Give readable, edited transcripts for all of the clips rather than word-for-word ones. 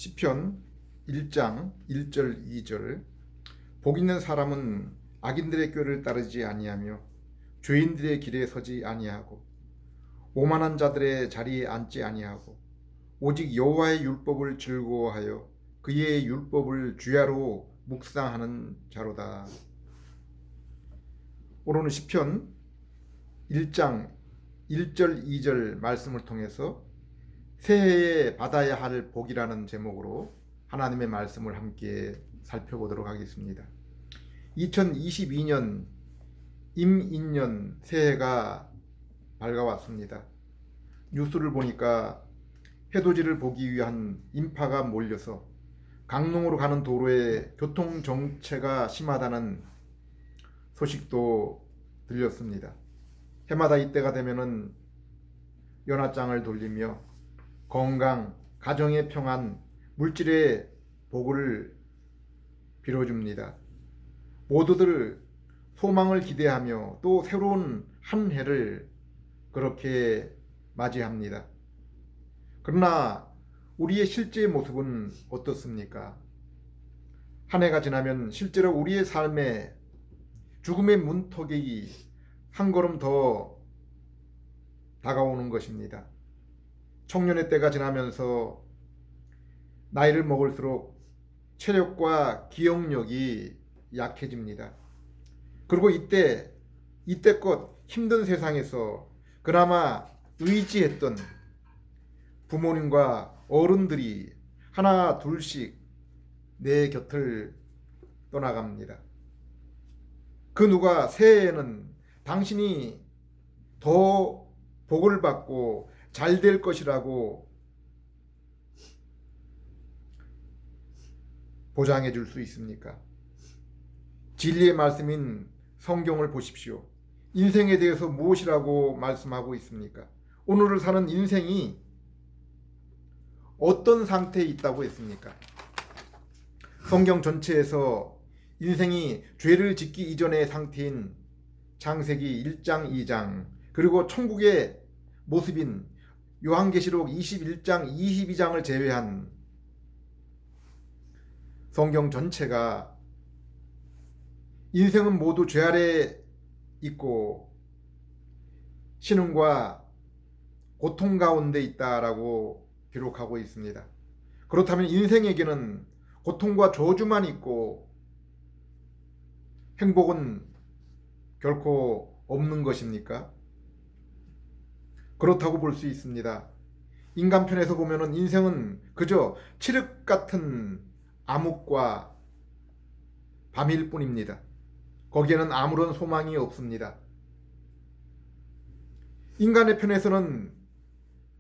시편 1장 1절 2절. 복 있는 사람은 악인들의 꾀를 따르지 아니하며 죄인들의 길에 서지 아니하고 오만한 자들의 자리에 앉지 아니하고 오직 여호와의 율법을 즐거워하여 그의 율법을 주야로 묵상하는 자로다. 오늘은 시편 1장 1절 2절 말씀을 통해서 새해에 받아야 할 복이라는 제목으로 하나님의 말씀을 함께 살펴보도록 하겠습니다. 2022년 임인년 새해가 밝아왔습니다. 뉴스를 보니까 해돋이를 보기 위한 인파가 몰려서 강릉으로 가는 도로에 교통 정체가 심하다는 소식도 들렸습니다. 해마다 이때가 되면은 연화장을 돌리며 건강, 가정의 평안, 물질의 복을 빌어줍니다. 모두들 소망을 기대하며 또 새로운 한 해를 그렇게 맞이합니다. 그러나 우리의 실제 모습은 어떻습니까? 한 해가 지나면 실제로 우리의 삶에 죽음의 문턱이 한 걸음 더 다가오는 것입니다. 청년의 때가 지나면서 나이를 먹을수록 체력과 기억력이 약해집니다. 그리고 이때껏 힘든 세상에서 그나마 의지했던 부모님과 어른들이 하나 둘씩 내 곁을 떠나갑니다. 그 누가 새해에는 당신이 더 복을 받고 잘 될 것이라고 보장해 줄 수 있습니까? 진리의 말씀인 성경을 보십시오. 인생에 대해서 무엇이라고 말씀하고 있습니까? 오늘을 사는 인생이 어떤 상태에 있다고 했습니까? 성경 전체에서 인생이 죄를 짓기 이전의 상태인 창세기 1장 2장 그리고 천국의 모습인 요한계시록 21장 22장을 제외한 성경 전체가 인생은 모두 죄 아래 있고 신음과 고통 가운데 있다라고 기록하고 있습니다. 그렇다면 인생에게는 고통과 저주만 있고 행복은 결코 없는 것입니까? 그렇다고 볼 수 있습니다. 인간편에서 보면 인생은 그저 칠흑 같은 암흑과 밤일 뿐입니다. 거기에는 아무런 소망이 없습니다. 인간의 편에서는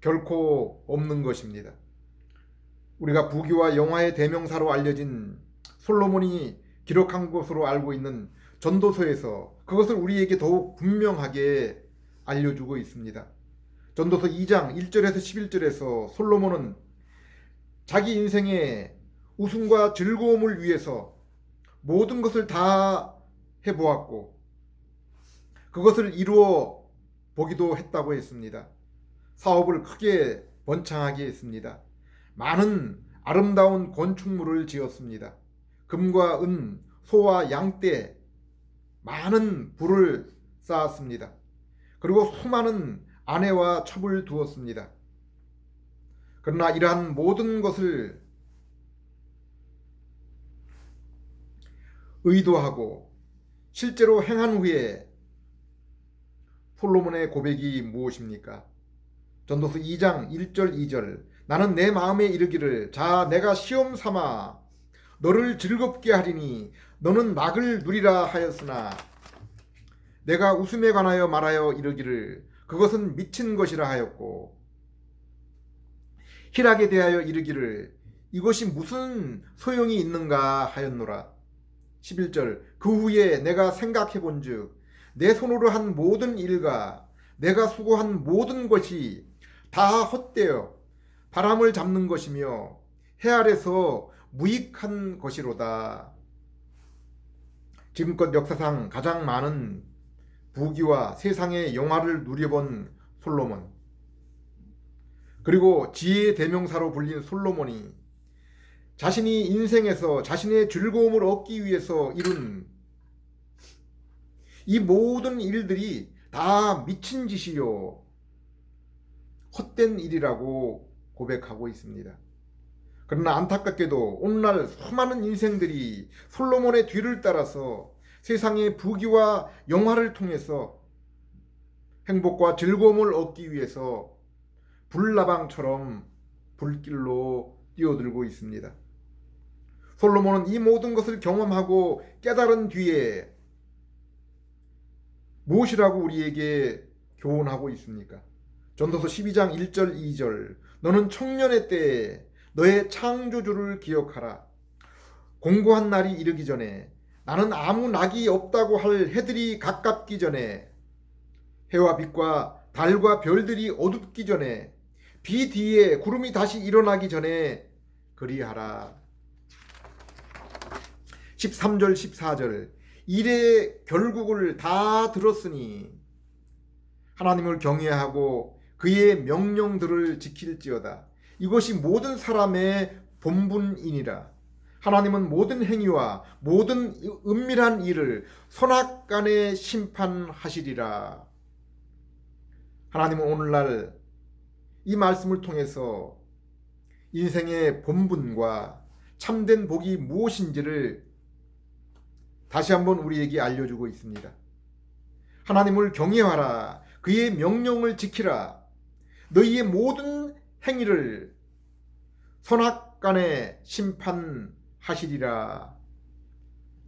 결코 없는 것입니다. 우리가 부귀와 영화의 대명사로 알려진 솔로몬이 기록한 것으로 알고 있는 전도서에서 그것을 우리에게 더욱 분명하게 알려주고 있습니다. 전도서 2장 1절에서 11절에서 솔로몬은 자기 인생의 웃음과 즐거움을 위해서 모든 것을 다 해보았고 그것을 이루어 보기도 했다고 했습니다. 사업을 크게 번창하게 했습니다. 많은 아름다운 건축물을 지었습니다. 금과 은, 소와 양떼, 많은 부를 쌓았습니다. 그리고 수많은 아내와 첩을 두었습니다. 그러나 이러한 모든 것을 의도하고 실제로 행한 후에 솔로몬의 고백이 무엇입니까? 전도서 2장 1절 2절 나는 내 마음에 이르기를 자 내가 시험 삼아 너를 즐겁게 하리니 너는 낙을 누리라 하였으나 내가 웃음에 관하여 말하여 이르기를 그것은 미친 것이라 하였고 희락에 대하여 이르기를 이것이 무슨 소용이 있는가 하였노라. 11절 그 후에 내가 생각해 본즉 내 손으로 한 모든 일과 내가 수고한 모든 것이 다 헛되어 바람을 잡는 것이며 해 아래서 무익한 것이로다. 지금껏 역사상 가장 많은 부귀와 세상의 영화를 누려본 솔로몬, 그리고 지혜의 대명사로 불린 솔로몬이 자신이 인생에서 자신의 즐거움을 얻기 위해서 이룬 이 모든 일들이 다 미친 짓이요, 헛된 일이라고 고백하고 있습니다. 그러나 안타깝게도 오늘날 수많은 인생들이 솔로몬의 뒤를 따라서 세상의 부귀와 영화를 통해서 행복과 즐거움을 얻기 위해서 불나방처럼 불길로 뛰어들고 있습니다. 솔로몬은 이 모든 것을 경험하고 깨달은 뒤에 무엇이라고 우리에게 교훈하고 있습니까? 전도서 12장 1절 2절, 너는 청년의 때에 너의 창조주를 기억하라. 공고한 날이 이르기 전에, 나는 아무 낙이 없다고 할 해들이 가깝기 전에, 해와 빛과 달과 별들이 어둡기 전에, 비 뒤에 구름이 다시 일어나기 전에 그리하라. 13절 14절, 일의 결국을 다 들었으니 하나님을 경외하고 그의 명령들을 지킬지어다. 이것이 모든 사람의 본분이니라. 하나님은 모든 행위와 모든 은밀한 일을 선악간에 심판하시리라. 하나님은 오늘날 이 말씀을 통해서 인생의 본분과 참된 복이 무엇인지를 다시 한번 우리에게 알려주고 있습니다. 하나님을 경외하라. 그의 명령을 지키라. 너희의 모든 행위를 선악간에 심판하시리라.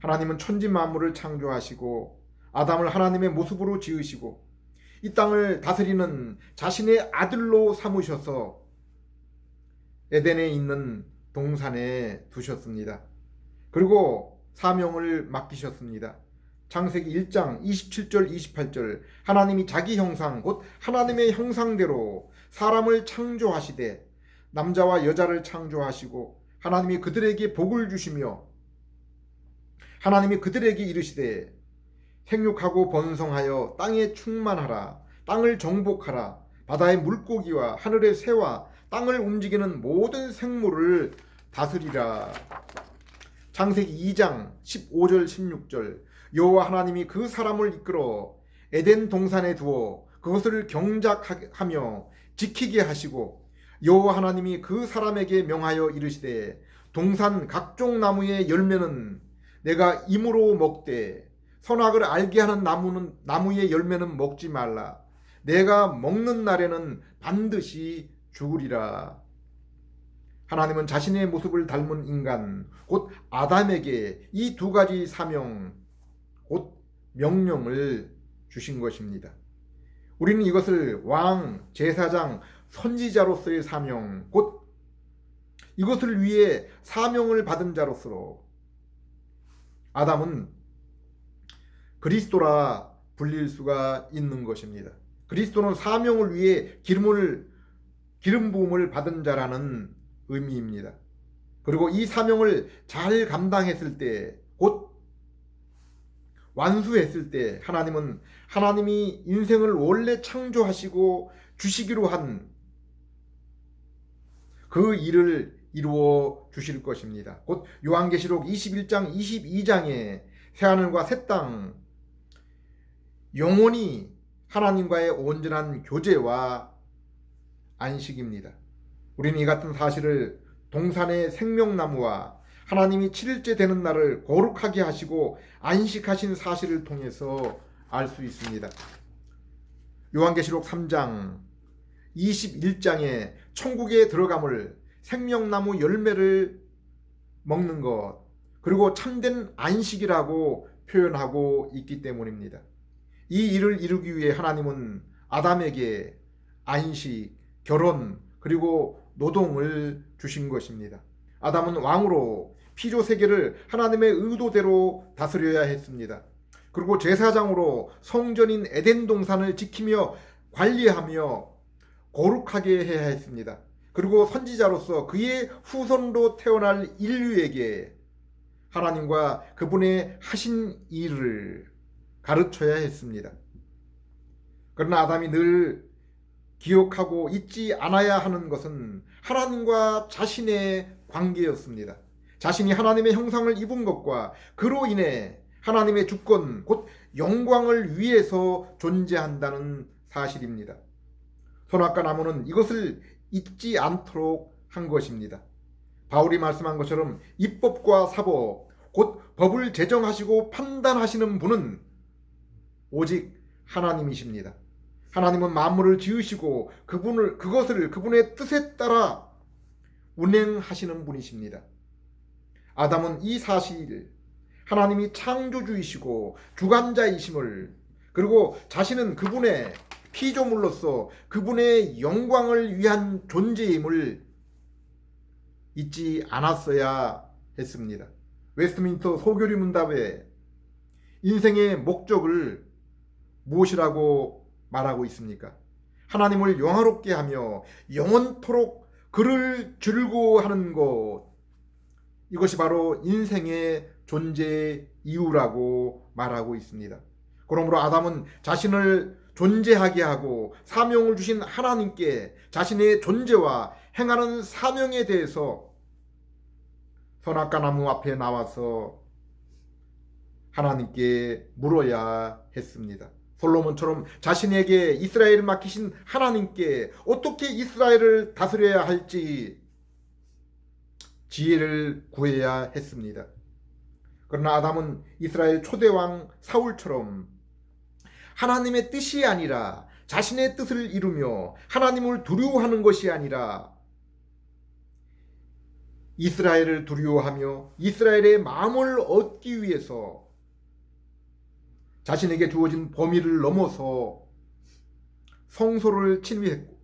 하나님은 천지 만물을 창조하시고 아담을 하나님의 모습으로 지으시고 이 땅을 다스리는 자신의 아들로 삼으셔서 에덴에 있는 동산에 두셨습니다. 그리고 사명을 맡기셨습니다. 창세기 1장 27절 28절, 하나님이 자기 형상 곧 하나님의 형상대로 사람을 창조하시되 남자와 여자를 창조하시고 하나님이 그들에게 복을 주시며 하나님이 그들에게 이르시되 생육하고 번성하여 땅에 충만하라. 땅을 정복하라. 바다의 물고기와 하늘의 새와 땅을 움직이는 모든 생물을 다스리라. 창세기 2장 15절 16절, 여호와 하나님이 그 사람을 이끌어 에덴 동산에 두어 그것을 경작하며 지키게 하시고 여호와 하나님이 그 사람에게 명하여 이르시되 동산 각종 나무의 열매는 내가 임으로 먹되 선악을 알게 하는 나무의 열매는 먹지 말라. 내가 먹는 날에는 반드시 죽으리라. 하나님은 자신의 모습을 닮은 인간 곧 아담에게 이 두 가지 사명 곧 명령을 주신 것입니다. 우리는 이것을 왕, 제사장, 선지자로서의 사명 곧 이것을 위해 사명을 받은 자로서 아담은 그리스도라 불릴 수가 있는 것입니다. 그리스도는 사명을 위해 기름 부음을 받은 자라는 의미입니다. 그리고 이 사명을 잘 감당했을 때, 곧 완수했을 때 하나님은 하나님이 인생을 원래 창조하시고 주시기로 한 그 일을 이루어 주실 것입니다. 곧 요한계시록 21장 22장에 새하늘과 새 땅, 영원히 하나님과의 온전한 교제와 안식입니다. 우리는 이 같은 사실을 동산의 생명나무와 하나님이 7일째 되는 날을 거룩하게 하시고 안식하신 사실을 통해서 알 수 있습니다. 요한계시록 3장 21장에 천국에 들어감을, 생명나무 열매를 먹는 것, 그리고 참된 안식이라고 표현하고 있기 때문입니다. 이 일을 이루기 위해 하나님은 아담에게 안식, 결혼, 그리고 노동을 주신 것입니다. 아담은 왕으로 피조 세계를 하나님의 의도대로 다스려야 했습니다. 그리고 제사장으로 성전인 에덴 동산을 지키며 관리하며 거룩하게 해야 했습니다. 그리고 선지자로서 그의 후손으로 태어날 인류에게 하나님과 그분의 하신 일을 가르쳐야 했습니다. 그러나 아담이 늘 기억하고 잊지 않아야 하는 것은 하나님과 자신의 관계였습니다. 자신이 하나님의 형상을 입은 것과 그로 인해 하나님의 주권 곧 영광을 위해서 존재한다는 사실입니다. 선악과 나무는 이것을 잊지 않도록 한 것입니다. 바울이 말씀한 것처럼 입법과 사법 곧 법을 제정하시고 판단하시는 분은 오직 하나님이십니다. 하나님은 만물을 지으시고 그것을 그분의 뜻에 따라 운행하시는 분이십니다. 아담은 이 사실, 하나님이 창조주이시고 주관자이심을, 그리고 자신은 그분의 피조물로서 그분의 영광을 위한 존재임을 잊지 않았어야 했습니다. 웨스트민스터 소교리 문답에 인생의 목적을 무엇이라고 말하고 있습니까? 하나님을 영화롭게 하며 영원토록 그를 즐거워하는 것, 이것이 바로 인생의 존재 이유라고 말하고 있습니다. 그러므로 아담은 자신을 존재하게 하고 사명을 주신 하나님께 자신의 존재와 행하는 사명에 대해서 선악과 나무 앞에 나와서 하나님께 물어야 했습니다. 솔로몬처럼 자신에게 이스라엘을 맡기신 하나님께 어떻게 이스라엘을 다스려야 할지 지혜를 구해야 했습니다. 그러나 아담은 이스라엘 초대왕 사울처럼 하나님의 뜻이 아니라 자신의 뜻을 이루며 하나님을 두려워하는 것이 아니라 이스라엘을 두려워하며 이스라엘의 마음을 얻기 위해서 자신에게 주어진 범위를 넘어서 성소를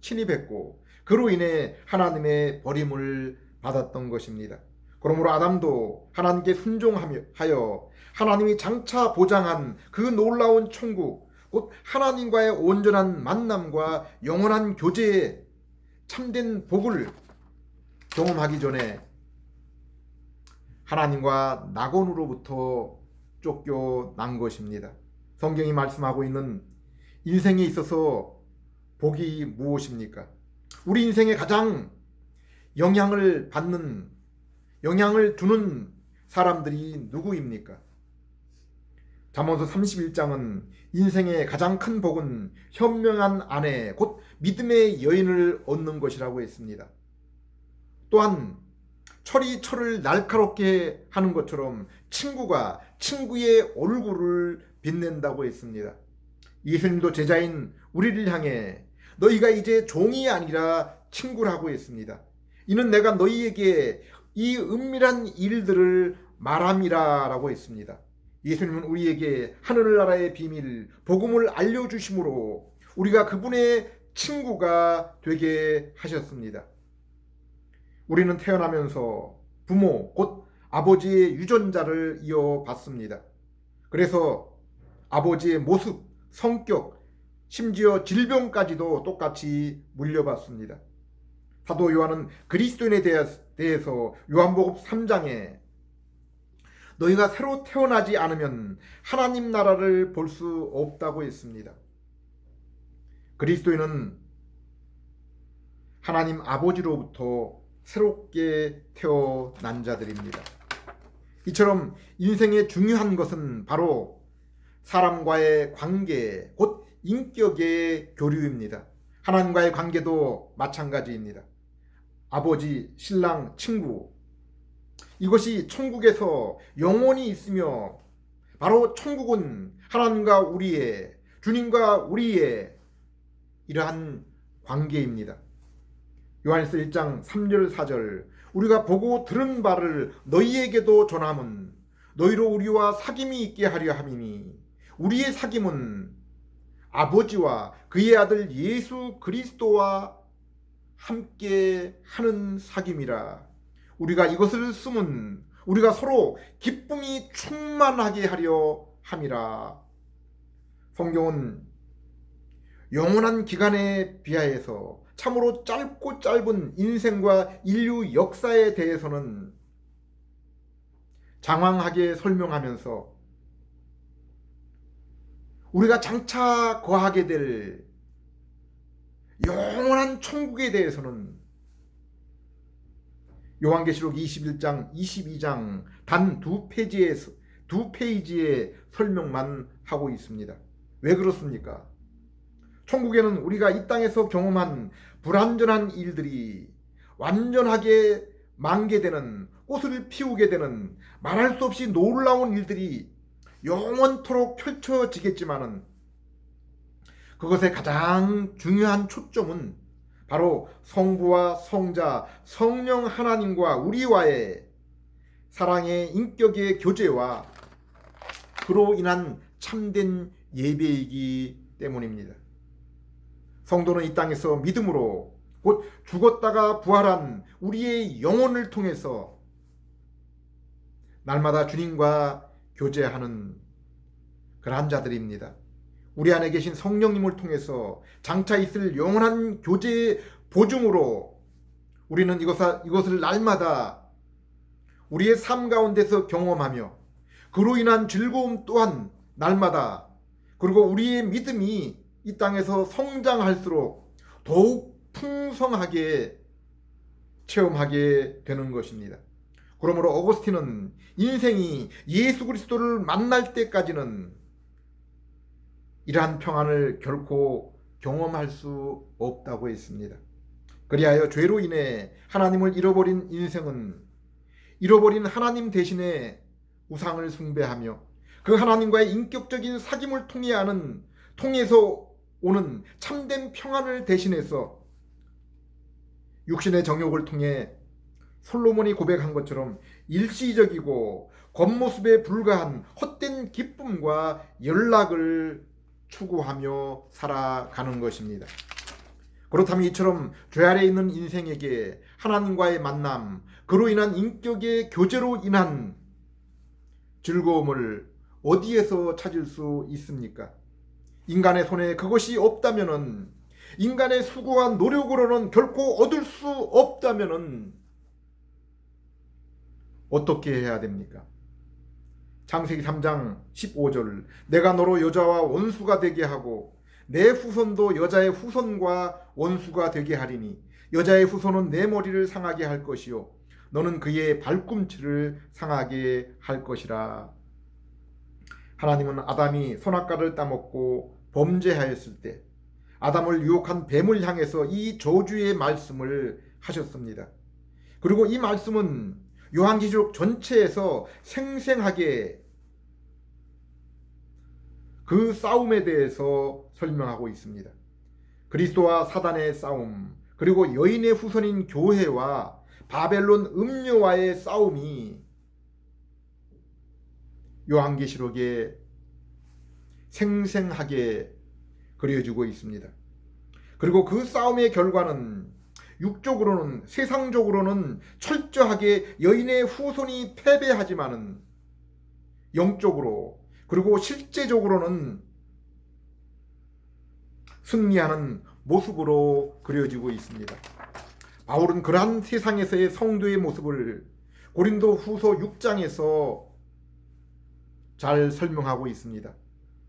침입했고 그로 인해 하나님의 버림을 받았던 것입니다. 그러므로 아담도 하나님께 순종하여 하나님이 장차 보장한 그 놀라운 천국, 곧 하나님과의 온전한 만남과 영원한 교제의 참된 복을 경험하기 전에 하나님과 낙원으로부터 쫓겨난 것입니다. 성경이 말씀하고 있는 인생에 있어서 복이 무엇입니까? 우리 인생에 가장 영향을 주는 사람들이 누구입니까? 잠언서 31장은 인생의 가장 큰 복은 현명한 아내 곧 믿음의 여인을 얻는 것이라고 했습니다. 또한 철이 철을 날카롭게 하는 것처럼 친구가 친구의 얼굴을 빛낸다고 했습니다. 예수님도 제자인 우리를 향해 너희가 이제 종이 아니라 친구라고 했습니다. 이는 내가 너희에게 이 은밀한 일들을 말함이라 라고 했습니다. 예수님은 우리에게 하늘나라의 비밀, 복음을 알려주심으로 우리가 그분의 친구가 되게 하셨습니다. 우리는 태어나면서 부모, 곧 아버지의 유전자를 이어받습니다. 그래서 아버지의 모습, 성격, 심지어 질병까지도 똑같이 물려받습니다. 사도 요한은 그리스도인에 대해서 요한복음 3장에 너희가 새로 태어나지 않으면 하나님 나라를 볼 수 없다고 했습니다. 그리스도인은 하나님 아버지로부터 새롭게 태어난 자들입니다. 이처럼 인생의 중요한 것은 바로 사람과의 관계, 곧 인격의 교류입니다. 하나님과의 관계도 마찬가지입니다. 아버지, 신랑, 친구, 이것이 천국에서 영원히 있으며 바로 천국은 하나님과 우리의, 주님과 우리의 이러한 관계입니다. 요한일서 1장 3절 4절 우리가 보고 들은 바를 너희에게도 전함은 너희로 우리와 사귐이 있게 하려 함이니 우리의 사귐은 아버지와 그의 아들 예수 그리스도와 함께 하는 사귐이라. 우리가 이것을 쓰면 우리가 서로 기쁨이 충만하게 하려 함이라. 성경은 영원한 기간에 비하여서 참으로 짧고 짧은 인생과 인류 역사에 대해서는 장황하게 설명하면서 우리가 장차 거하게 될 영원한 천국에 대해서는 요한계시록 21장, 22장 단 두 페이지의 설명만 하고 있습니다. 왜 그렇습니까? 천국에는 우리가 이 땅에서 경험한 불완전한 일들이 완전하게 만개되는, 꽃을 피우게 되는 말할 수 없이 놀라운 일들이 영원토록 펼쳐지겠지만은 그것의 가장 중요한 초점은 바로 성부와 성자, 성령 하나님과 우리와의 사랑의 인격의 교제와 그로 인한 참된 예배이기 때문입니다. 성도는 이 땅에서 믿음으로 곧 죽었다가 부활한 우리의 영혼을 통해서 날마다 주님과 교제하는 그러한 자들입니다. 우리 안에 계신 성령님을 통해서 장차 있을 영원한 교제의 보증으로 우리는 이것을 날마다 우리의 삶 가운데서 경험하며 그로 인한 즐거움 또한 날마다, 그리고 우리의 믿음이 이 땅에서 성장할수록 더욱 풍성하게 체험하게 되는 것입니다. 그러므로 어거스틴은 인생이 예수 그리스도를 만날 때까지는 이러한 평안을 결코 경험할 수 없다고 했습니다. 그리하여 죄로 인해 하나님을 잃어버린 인생은 잃어버린 하나님 대신에 우상을 숭배하며 그 하나님과의 인격적인 사귐을 통해서 오는 참된 평안을 대신해서 육신의 정욕을 통해 솔로몬이 고백한 것처럼 일시적이고 겉모습에 불과한 헛된 기쁨과 연락을 추구하며 살아가는 것입니다. 그렇다면 이처럼 죄 아래 있는 인생에게 하나님과의 만남, 그로 인한 인격의 교제로 인한 즐거움을 어디에서 찾을 수 있습니까? 인간의 손에 그것이 없다면은, 인간의 수고와 노력으로는 결코 얻을 수 없다면은 어떻게 해야 됩니까? 창세기 3장 15절, 내가 너로 여자와 원수가 되게 하고 내 후손도 여자의 후손과 원수가 되게 하리니 여자의 후손은 내 머리를 상하게 할 것이요 너는 그의 발꿈치를 상하게 할 것이라. 하나님은 아담이 선악과를 따먹고 범죄하였을 때 아담을 유혹한 뱀을 향해서 이 저주의 말씀을 하셨습니다. 그리고 이 말씀은 요한계시록 전체에서 생생하게 그 싸움에 대해서 설명하고 있습니다. 그리스도와 사단의 싸움, 그리고 여인의 후손인 교회와 바벨론 음녀와의 싸움이 요한계시록에 생생하게 그려지고 있습니다. 그리고 그 싸움의 결과는 육적으로는, 세상적으로는 철저하게 여인의 후손이 패배하지만은 영적으로, 그리고 실제적으로는 승리하는 모습으로 그려지고 있습니다. 바울은 그러한 세상에서의 성도의 모습을 고린도 후서 6장에서 잘 설명하고 있습니다.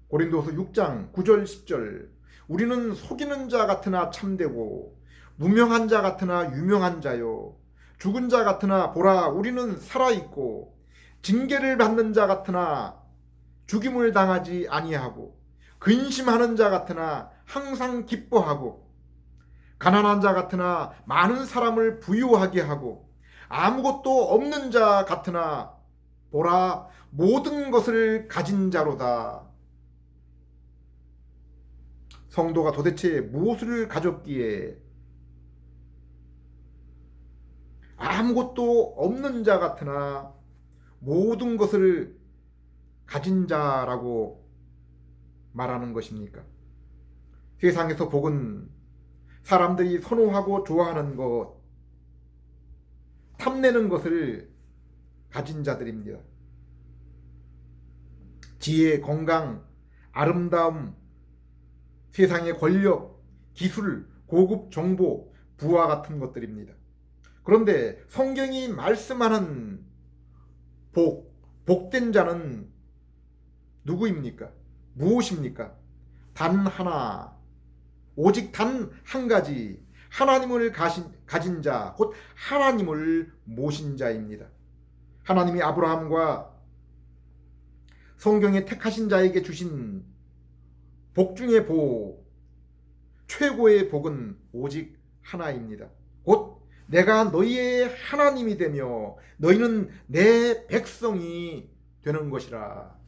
고린도서 6장 9절 10절, 우리는 속이는 자 같으나 참되고 무명한 자 같으나 유명한 자요 죽은 자 같으나 보라 우리는 살아있고 징계를 받는 자 같으나 죽임을 당하지 아니하고 근심하는 자 같으나 항상 기뻐하고 가난한 자 같으나 많은 사람을 부유하게 하고 아무것도 없는 자 같으나 보라 모든 것을 가진 자로다. 성도가 도대체 무엇을 가졌기에 아무것도 없는 자 같으나 모든 것을 가진 자라고 말하는 것입니까? 세상에서 복은 사람들이 선호하고 좋아하는 것, 탐내는 것을 가진 자들입니다. 지혜, 건강, 아름다움, 세상의 권력, 기술, 고급 정보, 부와 같은 것들입니다. 그런데 성경이 말씀하는 복된 자는 누구입니까? 무엇입니까? 단 하나, 오직 단 한 가지, 하나님을 가진 자, 곧 하나님을 모신 자입니다. 하나님이 아브라함과 성경에 택하신 자에게 주신 복 중의 복, 최고의 복은 오직 하나입니다. 곧 내가 너희의 하나님이 되며 너희는 내 백성이 되는 것이라.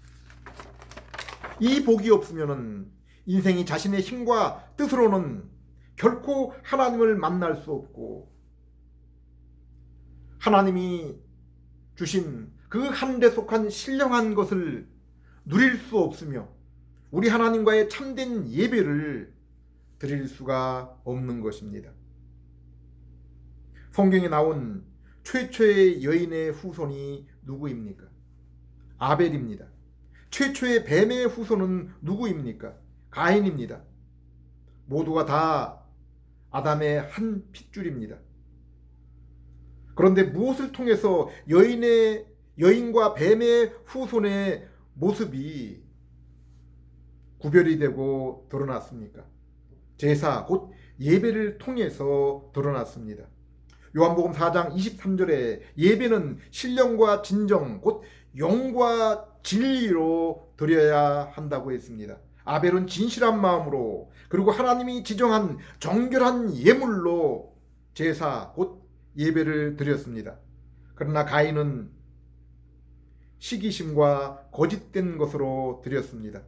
이 복이 없으면 인생이 자신의 힘과 뜻으로는 결코 하나님을 만날 수 없고, 하나님이 주신 그 하늘에 속한 신령한 것을 누릴 수 없으며 우리 하나님과의 참된 예배를 드릴 수가 없는 것입니다. 성경에 나온 최초의 여인의 후손이 누구입니까? 아벨입니다. 최초의 뱀의 후손은 누구입니까? 가인입니다. 모두가 다 아담의 한 핏줄입니다. 그런데 무엇을 통해서 여인과 뱀의 후손의 모습이 구별이 되고 드러났습니까? 제사 곧 예배를 통해서 드러났습니다. 요한복음 4장 23절에 예배는 신령과 진정 곧 영과 진리로 드려야 한다고 했습니다. 아벨은 진실한 마음으로 그리고 하나님이 지정한 정결한 예물로 제사 곧 예배를 드렸습니다. 그러나 가인은 시기심과 거짓된 것으로 드렸습니다.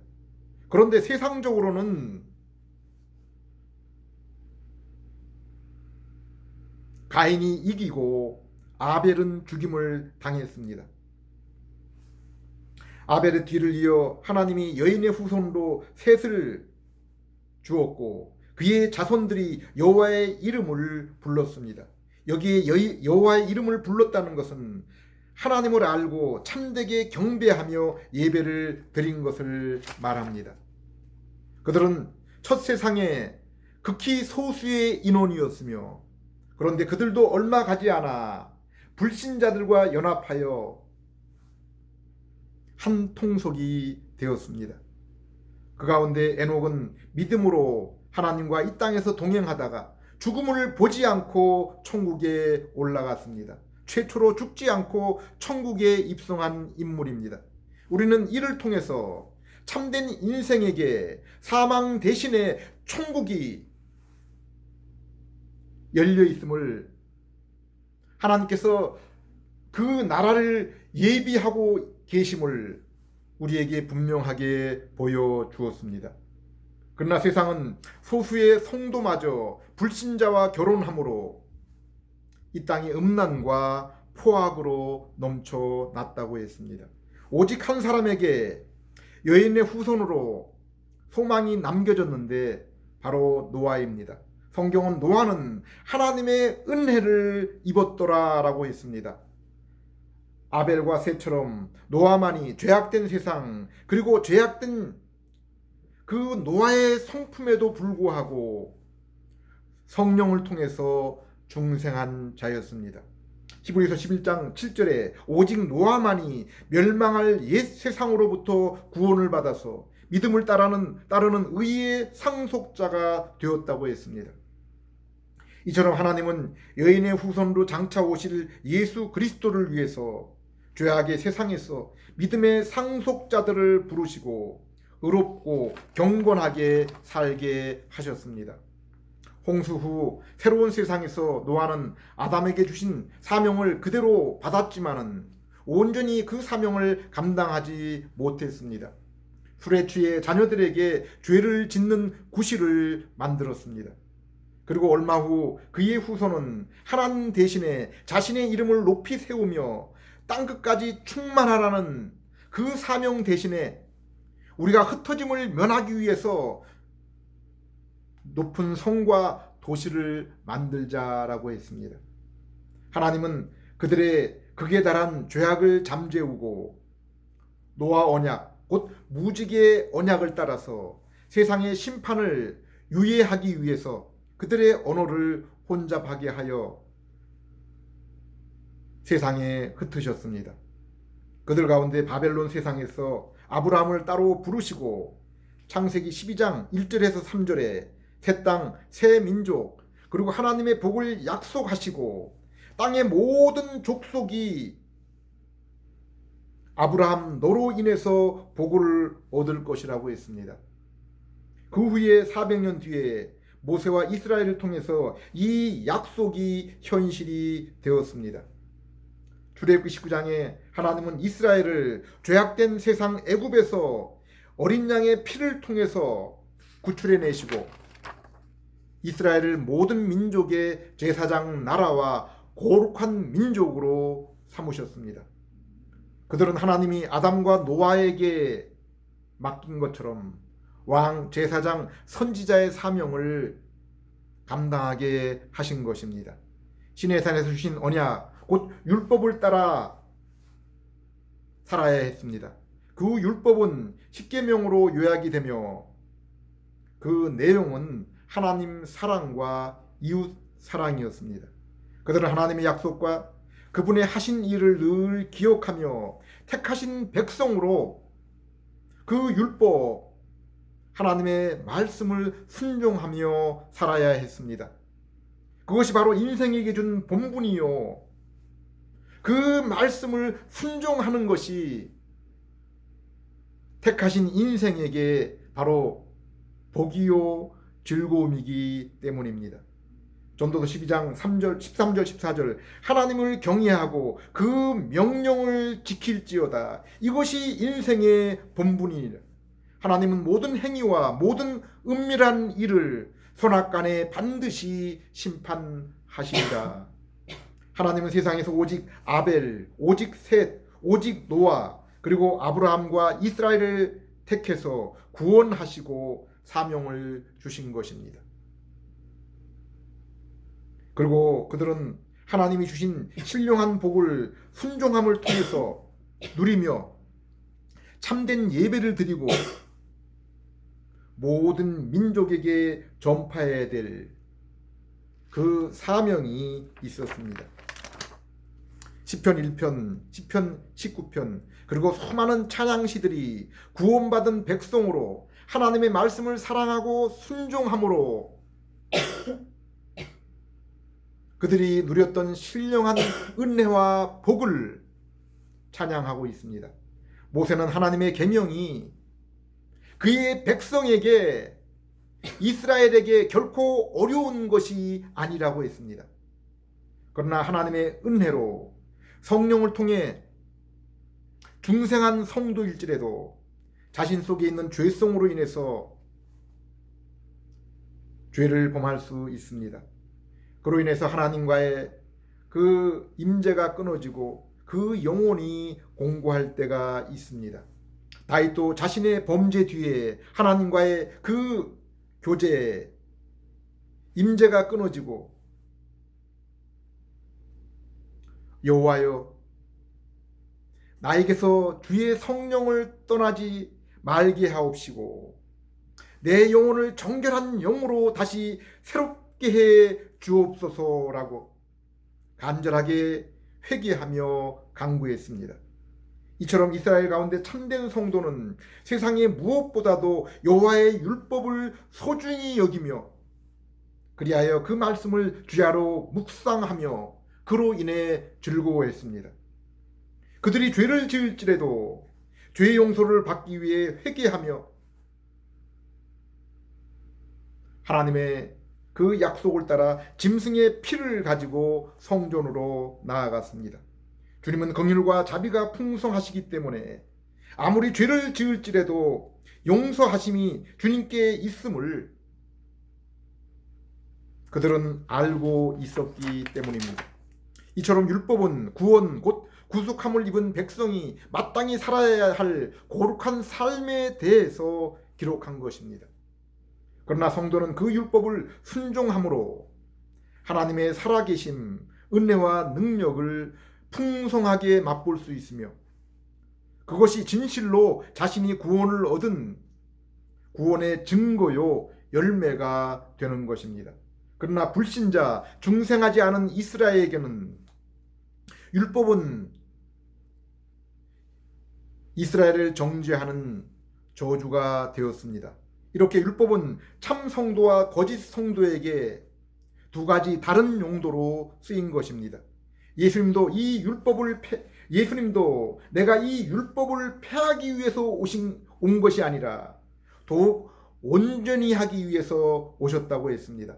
그런데 세상적으로는 가인이 이기고 아벨은 죽임을 당했습니다. 아벨의 뒤를 이어 하나님이 여인의 후손으로 셋을 주었고 그의 자손들이 여호와의 이름을 불렀습니다. 여기에 여호와의 이름을 불렀다는 것은 하나님을 알고 참되게 경배하며 예배를 드린 것을 말합니다. 그들은 첫 세상에 극히 소수의 인원이었으며 그런데 그들도 얼마 가지 않아 불신자들과 연합하여 한 통속이 되었습니다. 그 가운데 에녹은 믿음으로 하나님과 이 땅에서 동행하다가 죽음을 보지 않고 천국에 올라갔습니다. 최초로 죽지 않고 천국에 입성한 인물입니다. 우리는 이를 통해서 참된 인생에게 사망 대신에 천국이 열려 있음을, 하나님께서 그 나라를 예비하고 계심을 우리에게 분명하게 보여주었습니다. 그러나 세상은 소수의 성도마저 불신자와 결혼함으로 이 땅이 음란과 포악으로 넘쳐났다고 했습니다. 오직 한 사람에게 여인의 후손으로 소망이 남겨졌는데 바로 노아입니다. 성경은 노아는 하나님의 은혜를 입었더라라고 했습니다. 아벨과 셋처럼 노아만이 죄악된 세상, 그리고 죄악된 그 노아의 성품에도 불구하고 성령을 통해서 중생한 자였습니다. 히브리서 11장 7절에 오직 노아만이 멸망할 옛 세상으로부터 구원을 받아서 믿음을 따르는 의의 상속자가 되었다고 했습니다. 이처럼 하나님은 여인의 후손으로 장차 오실 예수 그리스도를 위해서 죄악의 세상에서 믿음의 상속자들을 부르시고 의롭고 경건하게 살게 하셨습니다. 홍수 후 새로운 세상에서 노아는 아담에게 주신 사명을 그대로 받았지만은 온전히 그 사명을 감당하지 못했습니다. 술에 취해 자녀들에게 죄를 짓는 구실을 만들었습니다. 그리고 얼마 후 그의 후손은 하나님 대신에 자신의 이름을 높이 세우며 땅끝까지 충만하라는 그 사명 대신에 우리가 흩어짐을 면하기 위해서 높은 성과 도시를 만들자라고 했습니다. 하나님은 그들의 극에 달한 죄악을 잠재우고 노아 언약, 곧 무지개의 언약을 따라서 세상의 심판을 유예하기 위해서 그들의 언어를 혼잡하게 하여 세상에 흩으셨습니다. 그들 가운데 바벨론 세상에서 아브라함을 따로 부르시고 창세기 12장 1절에서 3절에 새 땅, 새 민족, 그리고 하나님의 복을 약속하시고 땅의 모든 족속이 아브라함 너로 인해서 복을 얻을 것이라고 했습니다. 그 후에 400년 뒤에 모세와 이스라엘을 통해서 이 약속이 현실이 되었습니다. 출애굽기 19장에 하나님은 이스라엘을 죄악된 세상 애굽에서 어린 양의 피를 통해서 구출해 내시고 이스라엘을 모든 민족의 제사장 나라와 거룩한 민족으로 삼으셨습니다. 그들은 하나님이 아담과 노아에게 맡긴 것처럼 왕, 제사장, 선지자의 사명을 감당하게 하신 것입니다. 시내산에서 주신 언약, 곧 율법을 따라 살아야 했습니다. 그 율법은 십계명으로 요약이 되며 그 내용은 하나님 사랑과 이웃 사랑이었습니다. 그들은 하나님의 약속과 그분의 하신 일을 늘 기억하며 택하신 백성으로 그 율법, 하나님의 말씀을 순종하며 살아야 했습니다. 그것이 바로 인생에게 준 본분이요, 그 말씀을 순종하는 것이 택하신 인생에게 바로 복이요 즐거움이기 때문입니다. 전도서 12장 3절, 13절, 14절 하나님을 경외하고 그 명령을 지킬지어다. 이것이 인생의 본분이니라. 하나님은 모든 행위와 모든 은밀한 일을 선악간에 반드시 심판하시리라. 하나님은 세상에서 오직 아벨, 오직 셋, 오직 노아, 그리고 아브라함과 이스라엘을 택해서 구원하시고 사명을 주신 것입니다. 그리고 그들은 하나님이 주신 신령한 복을 순종함을 통해서 누리며 참된 예배를 드리고 모든 민족에게 전파해야 될 그 사명이 있었습니다. 시편 1편, 시편 19편, 그리고 수많은 찬양시들이 구원받은 백성으로 하나님의 말씀을 사랑하고 순종함으로 그들이 누렸던 신령한 은혜와 복을 찬양하고 있습니다. 모세는 하나님의 계명이 그의 백성에게, 이스라엘에게 결코 어려운 것이 아니라고 했습니다. 그러나 하나님의 은혜로 성령을 통해 중생한 성도일지라도 자신 속에 있는 죄성으로 인해서 죄를 범할 수 있습니다. 그로 인해서 하나님과의 그 임재가 끊어지고 그 영혼이 공고할 때가 있습니다. 다윗도 자신의 범죄 뒤에 하나님과의 그 교제, 임재가 끊어지고 여호와여 나에게서 주의 성령을 떠나지 말게 하옵시고 내 영혼을 정결한 영으로 다시 새롭게 해 주옵소서라고 간절하게 회개하며 간구했습니다. 이처럼 이스라엘 가운데 참된 성도는 세상의 무엇보다도 여호와의 율법을 소중히 여기며 그리하여 그 말씀을 주야로 묵상하며 그로 인해 즐거워했습니다. 그들이 죄를 지을지라도 죄 용서를 받기 위해 회개하며 하나님의 그 약속을 따라 짐승의 피를 가지고 성전으로 나아갔습니다. 주님은 긍휼과 자비가 풍성하시기 때문에 아무리 죄를 지을지라도 용서하심이 주님께 있음을 그들은 알고 있었기 때문입니다. 이처럼 율법은 구원 곧 구속함을 입은 백성이 마땅히 살아야 할 거룩한 삶에 대해서 기록한 것입니다. 그러나 성도는 그 율법을 순종함으로 하나님의 살아계심, 은혜와 능력을 풍성하게 맛볼 수 있으며 그것이 진실로 자신이 구원을 얻은 구원의 증거요 열매가 되는 것입니다. 그러나 불신자, 중생하지 않은 이스라엘에게는 율법은 이스라엘을 정죄하는 저주가 되었습니다. 이렇게 율법은 참 성도와 거짓 성도에게 두 가지 다른 용도로 쓰인 것입니다. 예수님도 내가 이 율법을 폐하기 위해서 온 것이 아니라 더욱 온전히 하기 위해서 오셨다고 했습니다.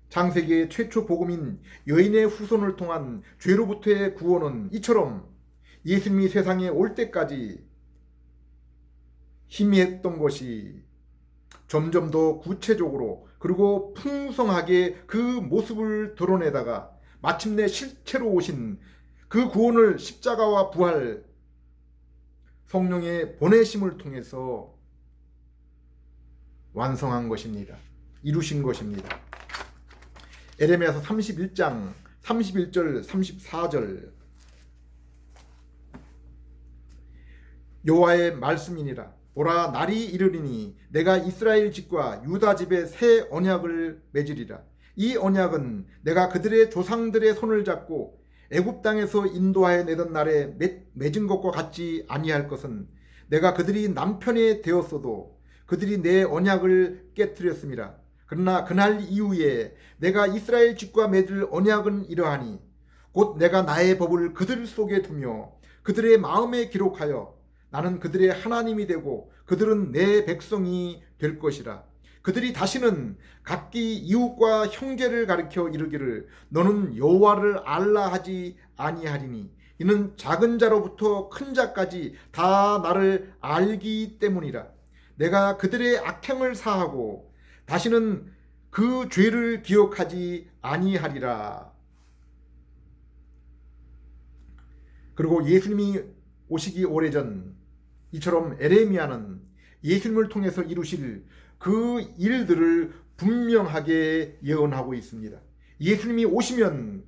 창세기의 최초 복음인 여인의 후손을 통한 죄로부터의 구원은 이처럼 예수님이 세상에 올 때까지 희미했던 것이 점점 더 구체적으로 그리고 풍성하게 그 모습을 드러내다가 마침내 실체로 오신 그 구원을 십자가와 부활, 성령의 보내심을 통해서 완성한 것입니다. 이루신 것입니다. 에레미야서 31장 31절 34절 여호와의 말씀이니라. 보라, 날이 이르리니 내가 이스라엘 집과 유다 집에 새 언약을 맺으리라. 이 언약은 내가 그들의 조상들의 손을 잡고 애굽 땅에서 인도하여 내던 날에 맺은 것과 같지 아니할 것은 내가 그들이 남편이 되었어도 그들이 내 언약을 깨뜨렸음이라. 그러나 그날 이후에 내가 이스라엘 집과 맺을 언약은 이러하니 곧 내가 나의 법을 그들 속에 두며 그들의 마음에 기록하여 나는 그들의 하나님이 되고 그들은 내 백성이 될 것이라. 그들이 다시는 각기 이웃과 형제를 가리켜 이르기를 너는 여호와를 알라 하지 아니하리니 이는 작은 자로부터 큰 자까지 다 나를 알기 때문이라. 내가 그들의 악행을 사하고 다시는 그 죄를 기억하지 아니하리라. 그리고 예수님이 오시기 오래전 이처럼 에레미야는 예수님을 통해서 이루실 그 일들을 분명하게 예언하고 있습니다. 예수님이 오시면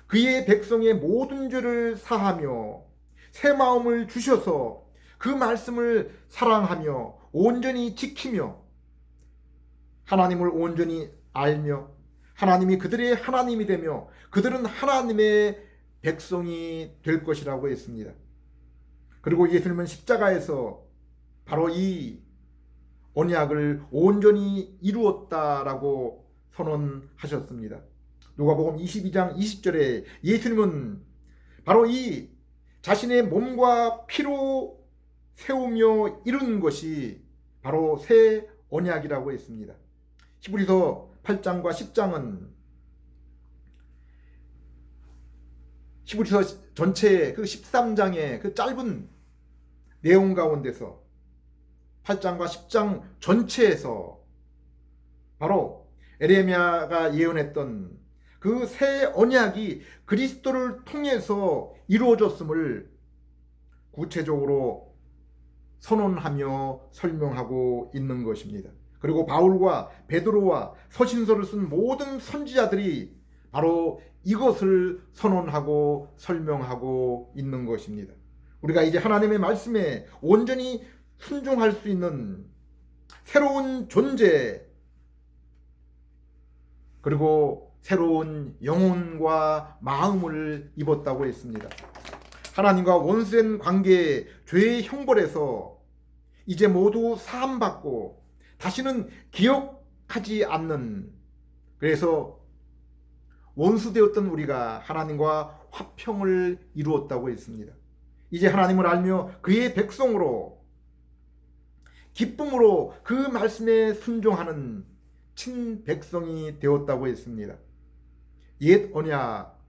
그의 백성의 모든 죄를 사하며 새 마음을 주셔서 그 말씀을 사랑하며 온전히 지키며 하나님을 온전히 알며 하나님이 그들의 하나님이 되며 그들은 하나님의 백성이 될 것이라고 했습니다. 그리고 예수님은 십자가에서 바로 이 언약을 온전히 이루었다라고 선언하셨습니다. 누가복음 22장 20절에 예수님은 바로 이 자신의 몸과 피로 세우며 이룬 것이 바로 새 언약이라고 했습니다. 히브리서 8장과 10장은 히브리서 전체의 그 13장의 그 짧은 내용 가운데서 8장과 10장 전체에서 바로 에레미야가 예언했던 그 새 언약이 그리스도를 통해서 이루어졌음을 구체적으로 선언하며 설명하고 있는 것입니다. 그리고 바울과 베드로와 서신서를 쓴 모든 선지자들이 바로 이것을 선언하고 설명하고 있는 것입니다. 우리가 이제 하나님의 말씀에 온전히 순종할 수 있는 새로운 존재 그리고 새로운 영혼과 마음을 입었다고 했습니다. 하나님과 원수된 관계의 죄의 형벌에서 이제 모두 사함받고 다시는 기억하지 않는, 그래서 원수되었던 우리가 하나님과 화평을 이루었다고 했습니다. 이제 하나님을 알며 그의 백성으로 기쁨으로 그 말씀에 순종하는 친백성이 되었다고 했습니다. 옛 언약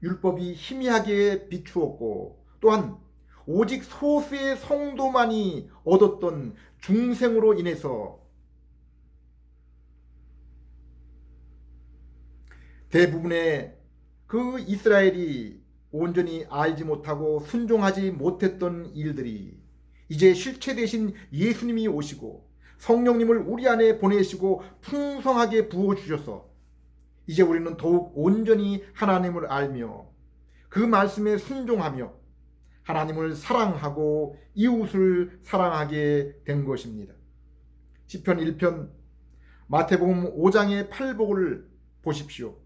율법이 희미하게 비추었고 또한 오직 소수의 성도만이 얻었던 중생으로 인해서 대부분의 그 이스라엘이 온전히 알지 못하고 순종하지 못했던 일들이 이제 실체 되신 예수님이 오시고 성령님을 우리 안에 보내시고 풍성하게 부어주셔서 이제 우리는 더욱 온전히 하나님을 알며 그 말씀에 순종하며 하나님을 사랑하고 이웃을 사랑하게 된 것입니다. 시편 1편 마태복음 5장의 8복을 보십시오.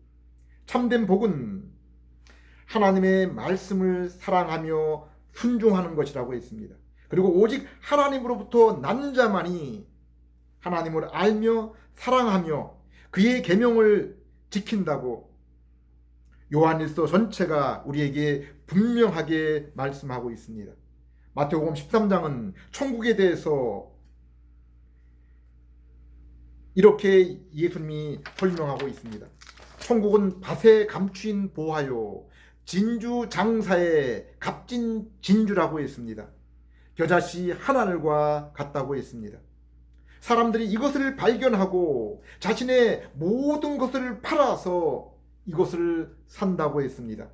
참된 복은 하나님의 말씀을 사랑하며 순종하는 것이라고 했습니다. 그리고 오직 하나님으로부터 난 자만이 하나님을 알며 사랑하며 그의 계명을 지킨다고 요한일서 전체가 우리에게 분명하게 말씀하고 있습니다. 마태복음 13장은 천국에 대해서 이렇게 예수님이 설명하고 있습니다. 천국은 밭에 감추인 보화요 진주 장사의 값진 진주라고 했습니다. 겨자씨 한 알과 같다고 했습니다. 사람들이 이것을 발견하고 자신의 모든 것을 팔아서 이것을 산다고 했습니다.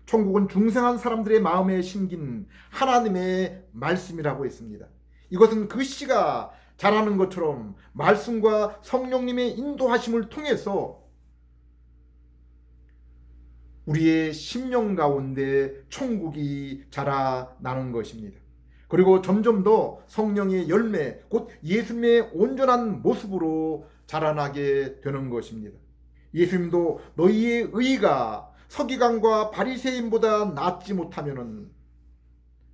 천국은 중생한 사람들의 마음에 심긴 하나님의 말씀이라고 했습니다. 이것은 그 씨가 자라는 것처럼 말씀과 성령님의 인도하심을 통해서 우리의 심령 가운데 천국이 자라나는 것입니다. 그리고 점점 더 성령의 열매, 곧 예수님의 온전한 모습으로 자라나게 되는 것입니다. 예수님도 너희의 의가 서기관과 바리새인보다 낫지 못하면은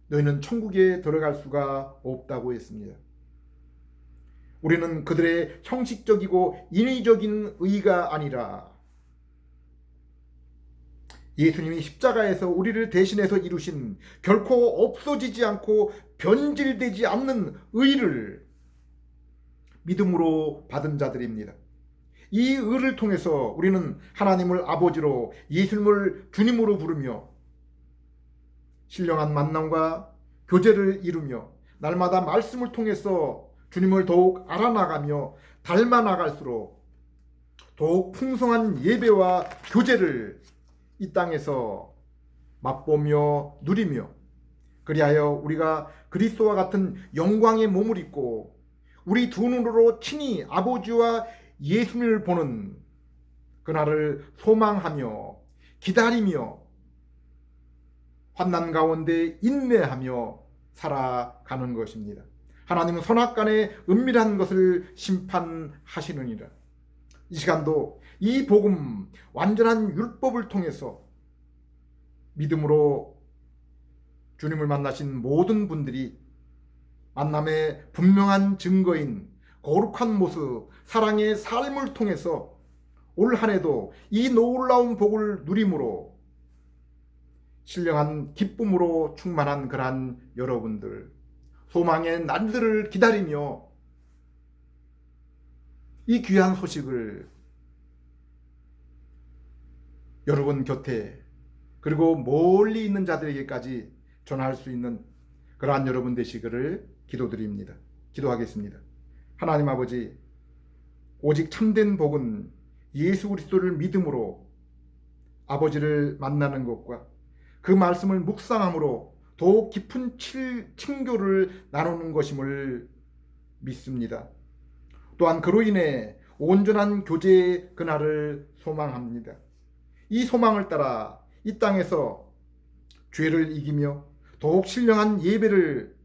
너희는 천국에 들어갈 수가 없다고 했습니다. 우리는 그들의 형식적이고 인위적인 의가 아니라 예수님이 십자가에서 우리를 대신해서 이루신 결코 없어지지 않고 변질되지 않는 의를 믿음으로 받은 자들입니다. 이 의를 통해서 우리는 하나님을 아버지로 예수님을 주님으로 부르며 신령한 만남과 교제를 이루며 날마다 말씀을 통해서 주님을 더욱 알아나가며 닮아나갈수록 더욱 풍성한 예배와 교제를 이 땅에서 맛보며 누리며 그리하여 우리가 그리스도와 같은 영광의 몸을 입고 우리 두 눈으로 친히 아버지와 예수님을 보는 그날을 소망하며 기다리며 환난 가운데 인내하며 살아가는 것입니다. 하나님은 선악간에 은밀한 것을 심판하시느니라. 이 시간도 이 복음 완전한 율법을 통해서 믿음으로 주님을 만나신 모든 분들이 만남의 분명한 증거인 거룩한 모습, 사랑의 삶을 통해서 올 한 해도 이 놀라운 복을 누림으로 신령한 기쁨으로 충만한 그러한 여러분들, 소망의 날들을 기다리며 이 귀한 소식을 여러분 곁에 그리고 멀리 있는 자들에게까지 전할 수 있는 그러한 여러분 되시기를 기도드립니다. 기도하겠습니다. 하나님 아버지, 오직 참된 복은 예수 그리스도를 믿음으로 아버지를 만나는 것과 그 말씀을 묵상함으로 더욱 깊은 친교를 나누는 것임을 믿습니다. 또한 그로 인해 온전한 교제의 그날을 소망합니다. 이 소망을 따라 이 땅에서 죄를 이기며 더욱 신령한 예배를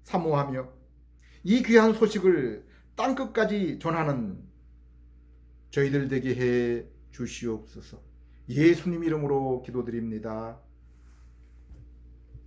사모하며 이 귀한 소식을 땅끝까지 전하는 저희들 되게 해 주시옵소서. 예수님 이름으로 기도드립니다.